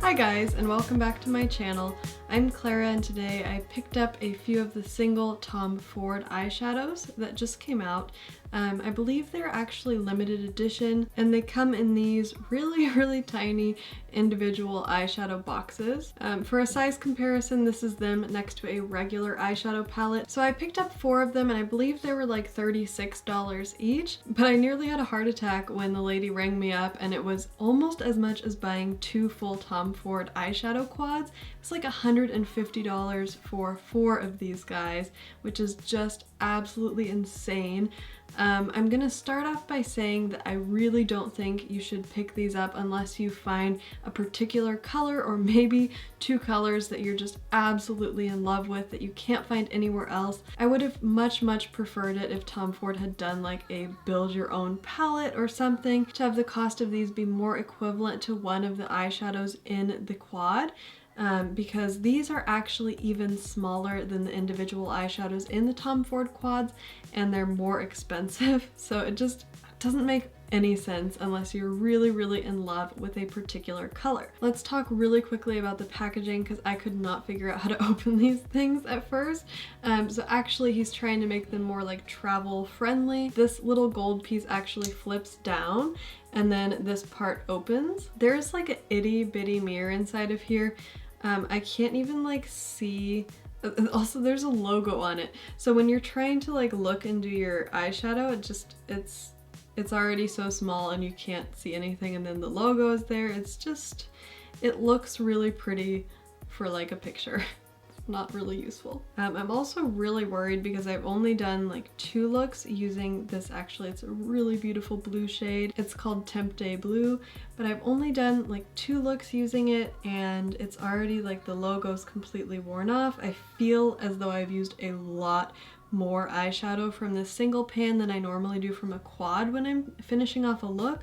Hi guys, and welcome back to my channel. I'm Clara, and today I picked up a few of the single Tom Ford eyeshadows that just came out. I believe they're actually limited edition, and they come in these really tiny individual eyeshadow boxes. For a size comparison, this is them next to a regular eyeshadow palette. So I picked up 4 of them, and I believe they were like $36 each, but I nearly had a heart attack when the lady rang me up, and it was almost as much as buying 2 full Tom Ford eyeshadow quads. It's like $150 for 4 of these guys, which is just absolutely insane. I'm gonna start off by saying that I really don't think you should pick these up unless you find a particular color or maybe 2 colors that you're just absolutely in love with that you can't find anywhere else. I would have much preferred it if Tom Ford had done like a build your own palette or something to have the cost of these be more equivalent to one of the eyeshadows in the quad. Because these are actually even smaller than the individual eyeshadows in the Tom Ford quads, and they're more expensive. So it just doesn't make any sense unless you're really in love with a particular color. Let's talk really quickly about the packaging because I could not figure out how to open these things at first. So actually he's trying to make them more like travel friendly. This little gold piece actually flips down and then this part opens. There's like an itty bitty mirror inside of here. I can't even like see. Also, there's a logo on it. So when you're trying to like look into your eyeshadow, it's already so small and you can't see anything, and then the logo is there. It looks really pretty for like a picture. Not really useful. I'm also really worried because I've only done like 2 looks using this. Actually, it's a really beautiful blue shade. It's called Tempete Blue, but I've only done like 2 looks using it, and it's already like the logo's completely worn off. I feel as though I've used a lot more eyeshadow from this single pan than I normally do from a quad when I'm finishing off a look.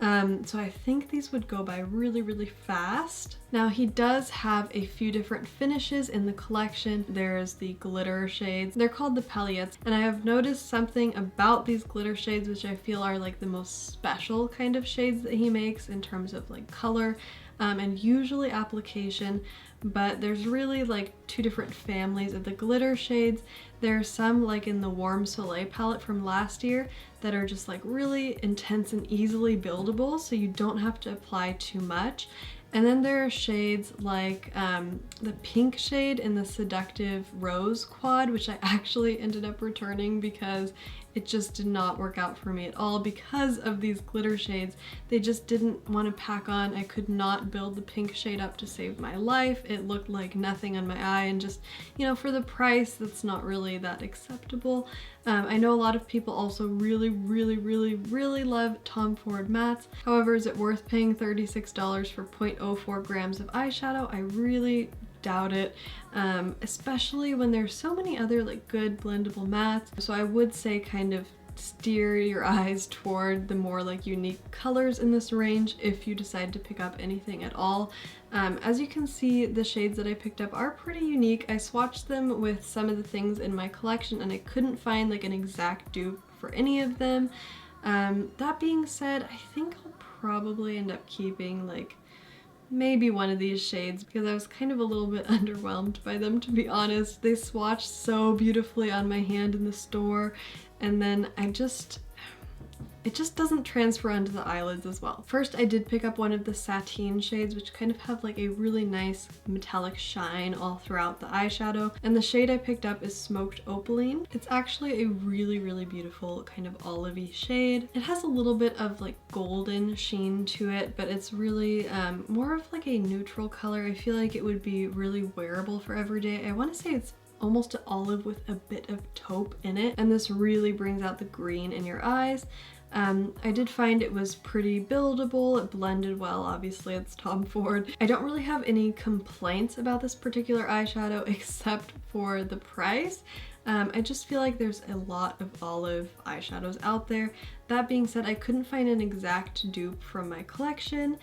So I think these would go by really fast. Now he does have a few different finishes in the collection. There's the glitter shades. They're called the palettes, and I have noticed something about these glitter shades which I feel are like the most special kind of shades that he makes in terms of like color and usually application, but there's really like 2 different families of the glitter shades. There are some like in the Warm Soleil palette from last year that are just like really intense and easily buildable, so you don't have to apply too much. And then there are shades like the pink shade in the Seductive Rose quad, which I actually ended up returning because it just did not work out for me at all because of these glitter shades. They just didn't want to pack on. I could not build the pink shade up to save my life. It looked like nothing on my eye, and just, you know, for the price, that's not really that acceptable. I know a lot of people also really love Tom Ford mattes. However, is it worth paying $36 for 0.04 grams of eyeshadow? I really doubt it, especially when there's so many other like good blendable mattes. So I would say kind of steer your eyes toward the more like unique colors in this range if you decide to pick up anything at all. As you can see, the shades that I picked up are pretty unique. I swatched them with some of the things in my collection and I couldn't find like an exact dupe for any of them. That being said, I think I'll probably end up keeping like maybe one of these shades because I was kind of a little bit underwhelmed by them, to be honest. They swatched so beautifully on my hand in the store, and then it just doesn't transfer onto the eyelids as well. First, I did pick up one of the sateen shades, which kind of have like a really nice metallic shine all throughout the eyeshadow. And the shade I picked up is Smoked Opaline. It's actually a really beautiful kind of olivey shade. It has a little bit of like golden sheen to it, but it's really more of like a neutral color. I feel like it would be really wearable for every day. I want to say it's almost an olive with a bit of taupe in it, and this really brings out the green in your eyes. I did find it was pretty buildable. It blended well. Obviously, it's Tom Ford. I don't really have any complaints about this particular eyeshadow except for the price. I just feel like there's a lot of olive eyeshadows out there. That being said, I couldn't find an exact dupe from my collection.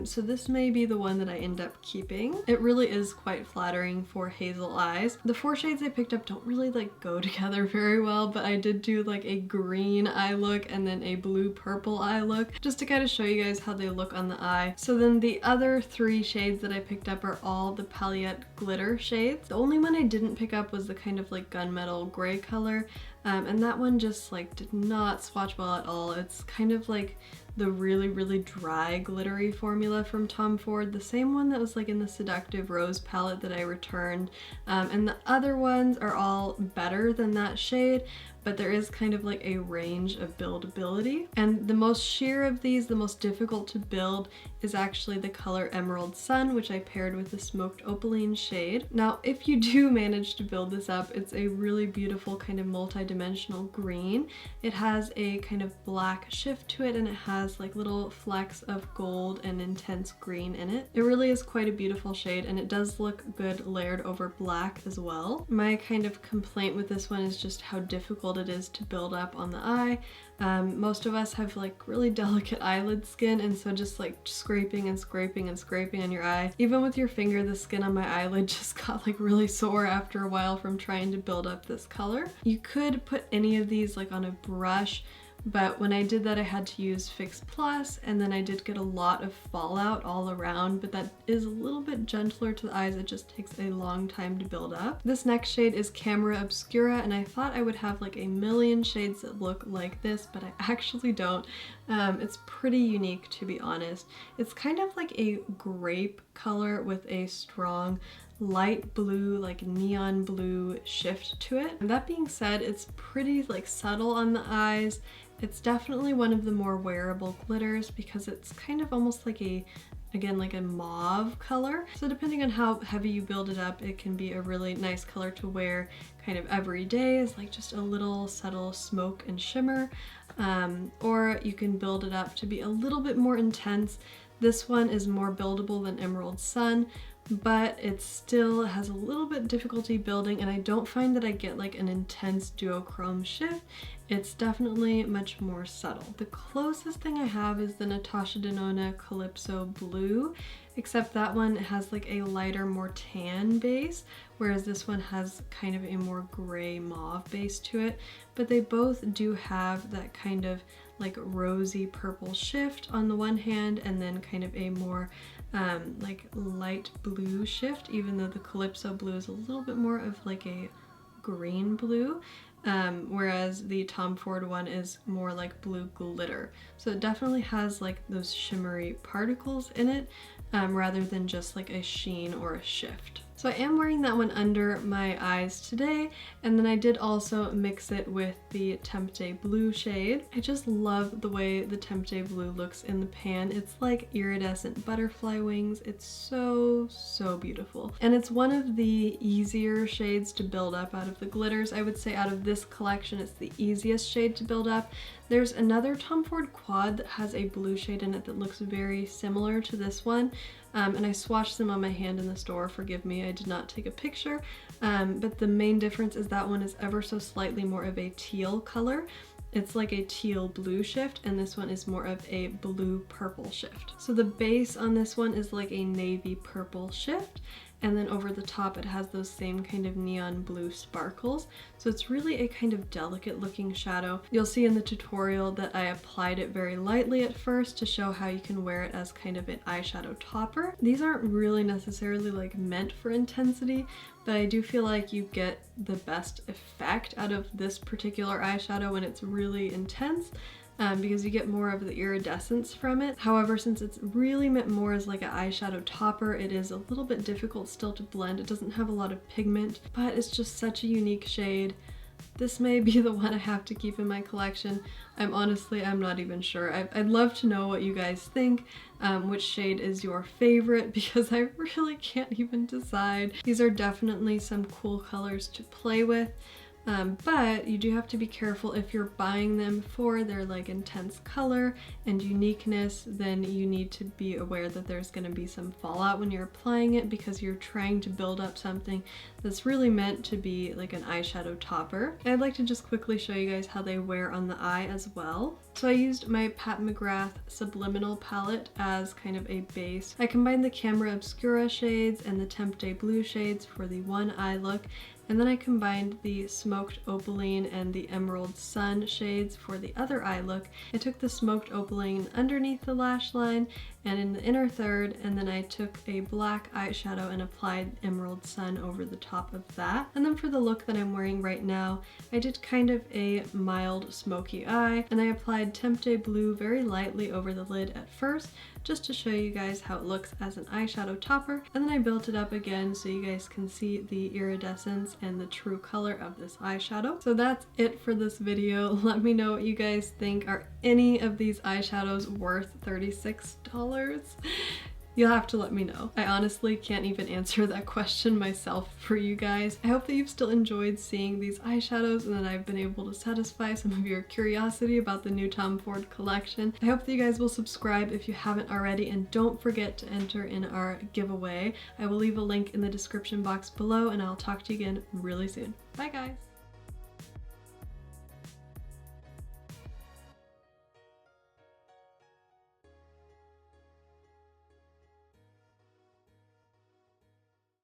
So this may be the one that I end up keeping. It really is quite flattering for hazel eyes. The 4 shades I picked up don't really like go together very well, but I did do like a green eye look and then a blue purple eye look, just to kind of show you guys how they look on the eye. So then the other 3 shades that I picked up are all the Palette glitter shades. The only one I didn't pick up was the kind of like gunmetal gray color, and that one just like did not swatch well at all. It's kind of like the really dry glittery formula from Tom Ford, the same one that was like in the Seductive Rose palette that I returned, and the other ones are all better than that shade, but there is kind of like a range of buildability. And the most sheer of these, the most difficult to build, is actually the color Emerald Sun, which I paired with the Smoked Opaline shade. Now, if you do manage to build this up, it's a really beautiful kind of multi-dimensional green. It has a kind of black shift to it, and it has like little flecks of gold and intense green in it. It really is quite a beautiful shade, and it does look good layered over black as well. My kind of complaint with this one is just how difficult it is to build up on the eye. Most of us have like really delicate eyelid skin, and so just like scraping and scraping and scraping on your eye, even with your finger, the skin on my eyelid just got like really sore after a while from trying to build up this color. You could put any of these like on a brush, but when I did that I had to use Fix Plus, and then I did get a lot of fallout all around, but that is a little bit gentler to the eyes. It just takes a long time to build up. This next shade is Camera Obscura, and I thought I would have like a million shades that look like this, but I actually don't. It's pretty unique, to be honest. It's kind of like a grape color with a strong light blue, like neon blue shift to it. And that being said, it's pretty like subtle on the eyes. It's definitely one of the more wearable glitters because it's kind of almost like a, again, like a mauve color. So depending on how heavy you build it up, it can be a really nice color to wear kind of every day as like just a little subtle smoke and shimmer. Or you can build it up to be a little bit more intense. This one is more buildable than Emerald Sun, but it still has a little bit difficulty building, and I don't find that I get like an intense duochrome shift. It's definitely much more subtle. The closest thing I have is the Natasha Denona Calypso Blue, except that one has like a lighter, more tan base, whereas this one has kind of a more gray mauve base to it. But they both do have that kind of like rosy purple shift on the one hand, and then kind of a more like light blue shift, even though the Calypso Blue is a little bit more of like a green blue, whereas the Tom Ford one is more like blue glitter. So it definitely has like those shimmery particles in it, rather than just like a sheen or a shift. So I am wearing that one under my eyes today, and then I did also mix it with the Tempete Blue shade. I just love the way the Tempete Blue looks in the pan. It's like iridescent butterfly wings. It's so beautiful. And it's one of the easier shades to build up out of the glitters. I would say out of this collection, it's the easiest shade to build up. There's another Tom Ford quad that has a blue shade in it that looks very similar to this one. And I swatched them on my hand in the store, forgive me, I did not take a picture, but the main difference is that one is ever so slightly more of a teal color. It's like a teal blue shift, and this one is more of a blue purple shift. So the base on this one is like a navy purple shift, and then over the top it has those same kind of neon blue sparkles. So it's really a kind of delicate looking shadow. You'll see in the tutorial that I applied it very lightly at first to show how you can wear it as kind of an eyeshadow topper. These aren't really necessarily like meant for intensity, but I do feel like you get the best effect out of this particular eyeshadow when it's really intense. Because you get more of the iridescence from it. However, since it's really meant more as like an eyeshadow topper, it is a little bit difficult still to blend. It doesn't have a lot of pigment, but it's just such a unique shade. This may be the one I have to keep in my collection. I'm not even sure. I'd love to know what you guys think, which shade is your favorite, because I really can't even decide. These are definitely some cool colors to play with, But you do have to be careful if you're buying them for their like intense color and uniqueness, then you need to be aware that there's going to be some fallout when you're applying it because you're trying to build up something that's really meant to be like an eyeshadow topper. I'd like to just quickly show you guys how they wear on the eye as well. So I used my Pat McGrath Subliminal palette as kind of a base. I combined the Camera Obscura shades and the Tempete Blue shades for the one eye look, and then I combined the Smoked Opaline and the Emerald Sun shades for the other eye look. I took the Smoked Opaline underneath the lash line and in the inner third, and then I took a black eyeshadow and applied Emerald Sun over the top of that. And then for the look that I'm wearing right now, I did kind of a mild smoky eye, and I applied Tempete Blue very lightly over the lid at first, just to show you guys how it looks as an eyeshadow topper, and then I built it up again so you guys can see the iridescence and the true color of this eyeshadow. So that's it for this video. Let me know what you guys think. Are any of these eyeshadows worth $36? You'll have to let me know. I honestly can't even answer that question myself for you guys. I hope that you've still enjoyed seeing these eyeshadows and that I've been able to satisfy some of your curiosity about the new Tom Ford collection. I hope that you guys will subscribe if you haven't already, and don't forget to enter in our giveaway. I will leave a link in the description box below, and I'll talk to you again really soon. Bye guys!